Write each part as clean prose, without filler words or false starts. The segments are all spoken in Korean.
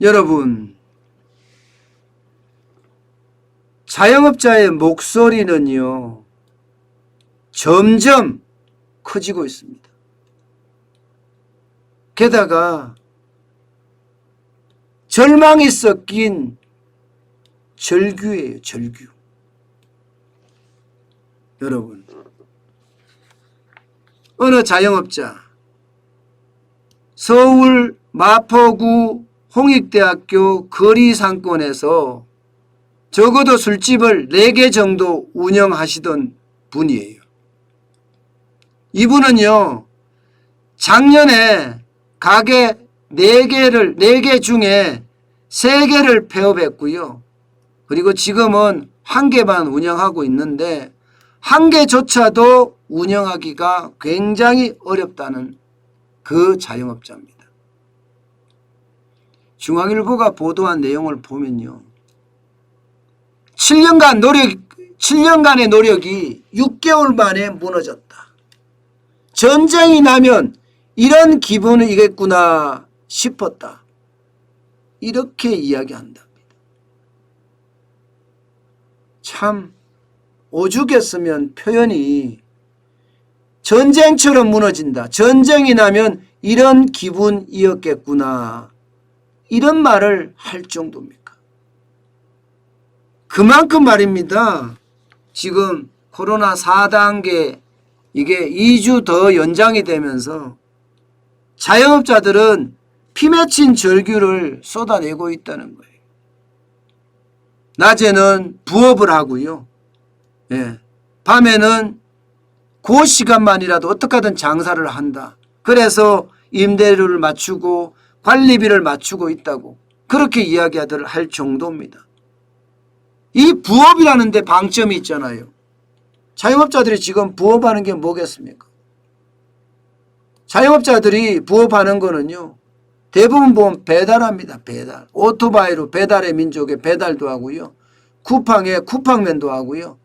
여러분, 자영업자의 목소리는요, 점점 커지고 있습니다. 게다가 절망이 섞인 절규예요, 절규. 여러분, 어느 자영업자, 서울 마포구 홍익대학교 거리상권에서 적어도 술집을 4개 정도 운영하시던 분이에요. 이분은요, 작년에 가게 4개 중에 3개를 폐업했고요. 그리고 지금은 1개만 운영하고 있는데 1개조차도 운영하기가 굉장히 어렵다는 그 자영업자입니다. 중앙일보가 보도한 내용을 보면요, 7년간의 노력이 6개월 만에 무너졌다. 전쟁이 나면 이런 기분이겠구나 싶었다. 이렇게 이야기한답니다. 참 오죽했으면 표현이 전쟁처럼 무너진다. 전쟁이 나면 이런 기분이었겠구나. 이런 말을 할 정도입니까? 그만큼 말입니다. 지금 코로나 4단계 이게 2주 더 연장이 되면서 자영업자들은 피 맺힌 절규를 쏟아내고 있다는 거예요. 낮에는 부업을 하고요. 밤에는 그 시간만이라도 어떻게 하든 장사를 한다. 그래서 임대료를 맞추고 관리비를 맞추고 있다고 그렇게 이야기하들 할 정도입니다. 이 부업이라는 데 방점이 있잖아요. 자영업자들이 지금 부업하는 게 뭐겠습니까? 자영업자들이 부업하는 거는요, 대부분 보면 배달합니다. 배달. 오토바이로 배달의 민족에 배달도 하고요. 쿠팡에 쿠팡맨도 하고요.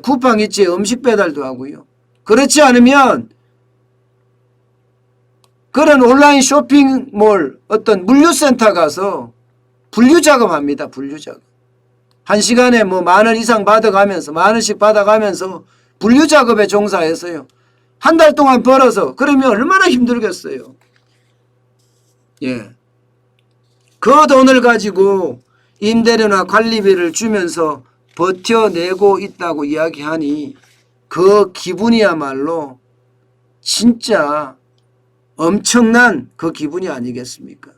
쿠팡 있지 음식 배달도 하고요. 그렇지 않으면 그런 온라인 쇼핑몰 어떤 물류센터 가서 분류 작업합니다. 분류 작업. 1시간에 뭐 10,000원 이상 받아가면서 10,000원씩 받아가면서 분류 작업에 종사해서요. 한 달 동안 벌어서 그러면 얼마나 힘들겠어요. 그 돈을 가지고 임대료나 관리비를 주면서 버텨내고 있다고 이야기하니 그 기분이야말로 진짜 엄청난 그 기분이 아니겠습니까?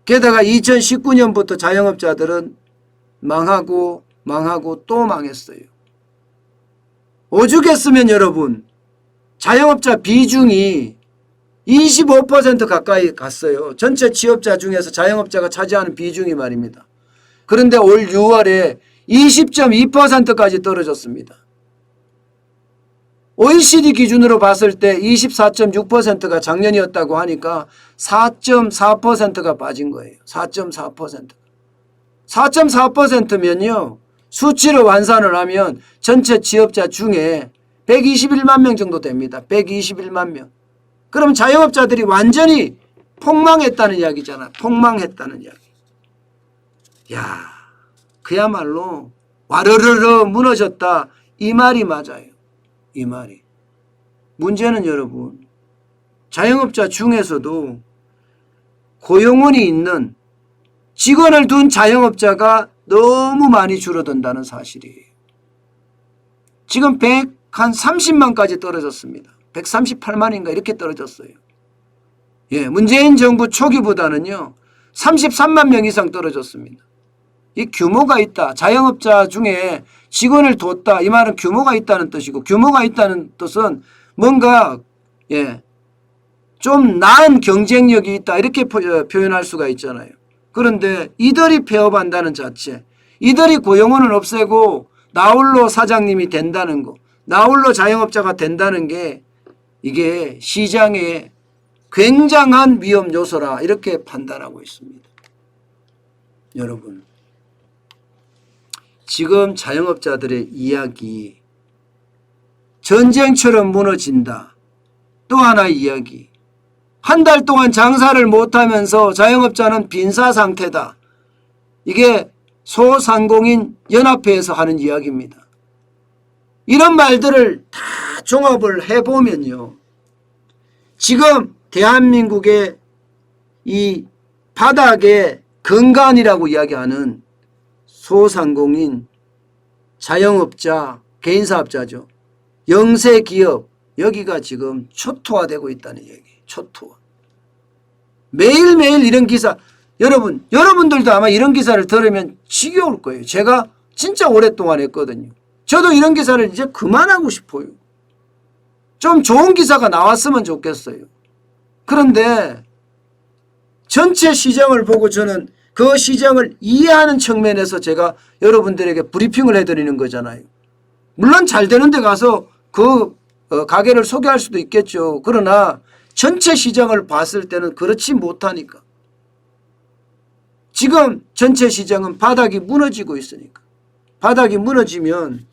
게다가 2019년부터 자영업자들은 망하고 또 망했어요. 오죽했으면 여러분, 자영업자 비중이 25% 가까이 갔어요. 전체 취업자 중에서 자영업자가 차지하는 비중이 말입니다. 그런데 올 6월에 20.2%까지 떨어졌습니다. OECD 기준으로 봤을 때 24.6%가 작년이었다고 하니까 4.4%가 빠진 거예요. 4.4%. 4.4%면요. 수치로 환산을 하면 전체 취업자 중에 121만 명 정도 됩니다. 121만 명. 그럼 자영업자들이 완전히 폭망했다는 이야기잖아. 폭망했다는 이야기. 야, 그야말로 와르르르 무너졌다. 이 말이 맞아요. 이 말이. 문제는 여러분, 자영업자 중에서도 고용원이 있는 직원을 둔 자영업자가 너무 많이 줄어든다는 사실이에요. 지금 130만까지 떨어졌습니다. 138만인가 이렇게 떨어졌어요. 문재인 정부 초기보다는요 33만 명 이상 떨어졌습니다. 이 규모가 있다. 자영업자 중에 직원을 뒀다. 이 말은 규모가 있다는 뜻이고, 규모가 있다는 뜻은 뭔가 좀 나은 경쟁력이 있다. 이렇게 표현할 수가 있잖아요. 그런데 이들이 폐업한다는 자체, 이들이 고용원을 없애고 나홀로 사장님이 된다는 거, 나홀로 자영업자가 된다는 게 이게 시장의 굉장한 위험 요소라 이렇게 판단하고 있습니다. 여러분, 지금 자영업자들의 이야기, 전쟁처럼 무너진다. 또 하나의 이야기, 한 달 동안 장사를 못하면서 자영업자는 빈사 상태다. 이게 소상공인 연합회에서 하는 이야기입니다. 이런 말들을 다 종합을 해보면요. 지금 대한민국의 이 바닥의 근간이라고 이야기하는 소상공인, 자영업자, 개인사업자죠. 영세기업, 여기가 지금 초토화되고 있다는 얘기예요. 초토화. 매일매일 이런 기사, 여러분들도 아마 이런 기사를 들으면 지겨울 거예요. 제가 진짜 오랫동안 했거든요. 저도 이런 기사를 이제 그만하고 싶어요. 좀 좋은 기사가 나왔으면 좋겠어요. 그런데 전체 시장을 보고 저는 그 시장을 이해하는 측면에서 제가 여러분들에게 브리핑을 해드리는 거잖아요. 물론 잘 되는 데 가서 그 가게를 소개할 수도 있겠죠. 그러나 전체 시장을 봤을 때는 그렇지 못하니까. 지금 전체 시장은 바닥이 무너지고 있으니까. 바닥이 무너지면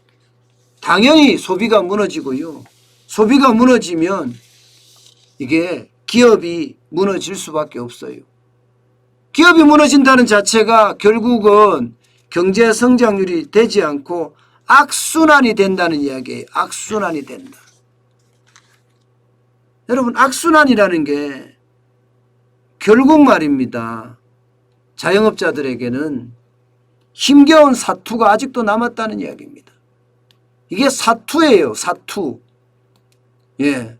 당연히 소비가 무너지고요. 소비가 무너지면 이게 기업이 무너질 수밖에 없어요. 기업이 무너진다는 자체가 결국은 경제 성장률이 되지 않고 악순환이 된다는 이야기예요. 악순환이 된다. 여러분, 악순환이라는 게 결국 말입니다. 자영업자들에게는 힘겨운 사투가 아직도 남았다는 이야기입니다. 이게 사투예요. 사투. 예.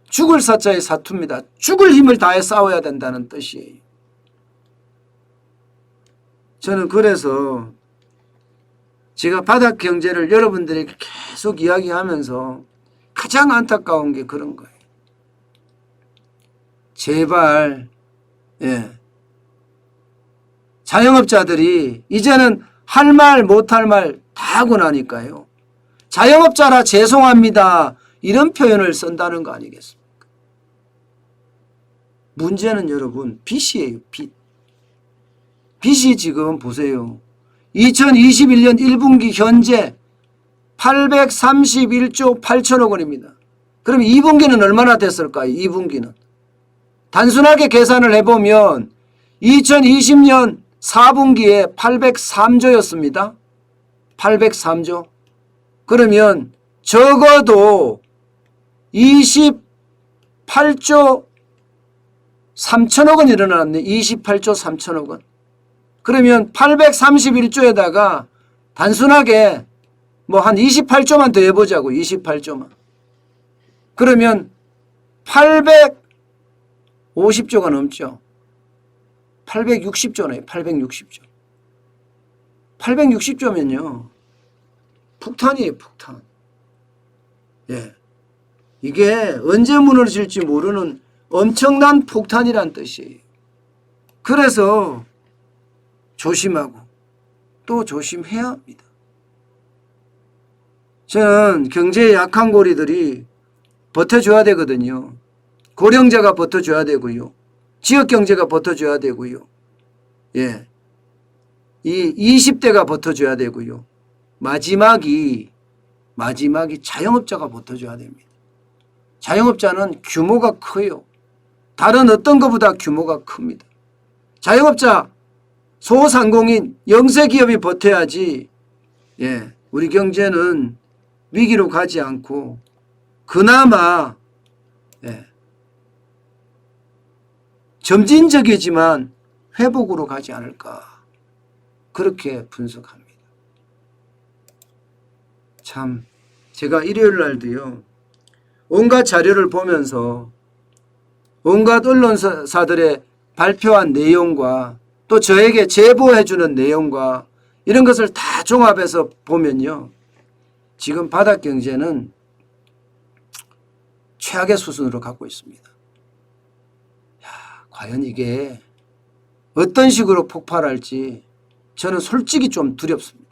죽을 사자의 사투입니다. 죽을 힘을 다해 싸워야 된다는 뜻이에요. 저는 그래서 제가 바닥 경제를 여러분들에게 계속 이야기하면서 가장 안타까운 게 그런 거예요. 제발, 예. 자영업자들이 이제는 할 말 못할 말 다 하고 나니까요. 자영업자라 죄송합니다. 이런 표현을 쓴다는 거 아니겠습니까? 문제는 여러분 빚이에요. 빚. 빚이 지금 보세요. 2021년 1분기 현재 831조 8천억 원입니다. 그럼 2분기는 얼마나 됐을까요? 2분기는. 단순하게 계산을 해보면 2020년 4분기에 803조였습니다. 803조. 그러면 적어도 28조 3천억 원 일어났네. 28조 3천억 원. 그러면 831조에다가 단순하게 뭐 한 28조만 더 해보자고. 28조만. 그러면 850조가 넘죠. 860조네요. 860조. 860조면요. 폭탄이에요. 폭탄. 예. 이게 언제 무너질지 모르는 엄청난 폭탄이란 뜻이에요. 그래서 조심하고 또 조심해야 합니다. 저는 경제에 약한 고리들이 버텨줘야 되거든요. 고령자가 버텨줘야 되고요. 지역경제가 버텨줘야 되고요. 예. 이 20대가 버텨줘야 되고요. 마지막이 자영업자가 버텨줘야 됩니다. 자영업자는 규모가 커요. 다른 어떤 것보다 규모가 큽니다. 자영업자, 소상공인, 영세기업이 버텨야지 예, 우리 경제는 위기로 가지 않고 그나마 예, 점진적이지만 회복으로 가지 않을까 그렇게 분석합니다. 참 제가 일요일 날도요. 온갖 자료를 보면서 온갖 언론사들의 발표한 내용과 또 저에게 제보해 주는 내용과 이런 것을 다 종합해서 보면요. 지금 바닥 경제는 최악의 수준으로 가고 있습니다. 야, 과연 이게 어떤 식으로 폭발할지 저는 솔직히 좀 두렵습니다.